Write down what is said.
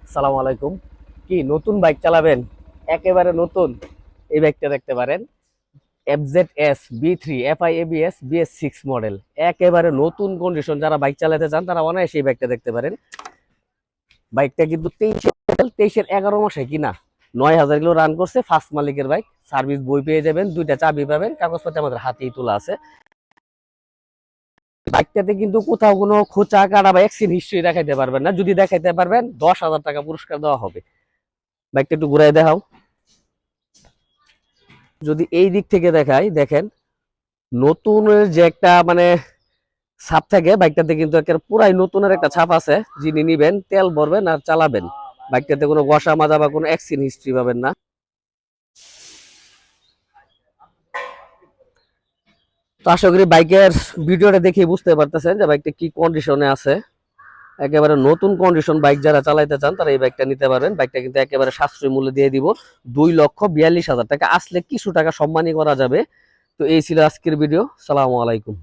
আসসালামু আলাইকুম। কি নতুন বাইক চালাবেন? একেবারে নতুন এই বাইকটা দেখতে পারেন। FZS B3 FI ABS BS6 model, একেবারে নতুন কন্ডিশন। যারা বাইক চালাতে চান তারা অনায়াসে এই বাইকটা দেখতে পারেন। বাইকটা কিন্তু 23-এর 11 মাসে কিনা, 9,000 কিলো রান করছে। ফার্স্ট মালিকের বাইক, সার্ভিস বই পেয়ে যাবেন, দুইটা চাবি পাবেন, কাগজপত্র আমাদের হাতেই তোলা আছে। বাইকটাতে কিন্তু কোথাও কোনো খোঁচা কাটা বা অ্যাক্সিডেন্ট হিস্ট্রি দেখাইতে পারবেন না। যদি দেখাইতে পারবেন 10,000 টাকা পুরস্কার দেওয়া হবে। বাইকটা একটু ঘুরাই দেখাও। যদি এই দিক থেকে দেখাই, দেখেন নতুনের যে একটা ছাপ থাকে বাইকটাতে, কিন্তু একটা পুরাই নতুনের একটা ছাপ আছে। যিনি নিবেন তেল ভরবেন আর চালাবেন, বাইকটাতে কোনো ঘষা মাজা বা কোনো অ্যাক্সিডেন্ট হিস্ট্রি পাবেন না। তো আশা করি বাইকের ভিডিওটা দেখে বুঝতে পারতেছেন যে বাইকটা কি কন্ডিশনে আছে। একেবারে নতুন কন্ডিশন বাইক, যারা চালাইতে চান তারা এই বাইকটা নিতে পারবেন। বাইকটা কিন্তু একেবারে সাশ্রয়ী মূল্যে দিয়ে দিব, 2,42,000 টাকা। আসলে কিছু টাকা সম্মানী করা যাবে। তো এই ছিল আজকের ভিডিও। সালামু আলাইকুম।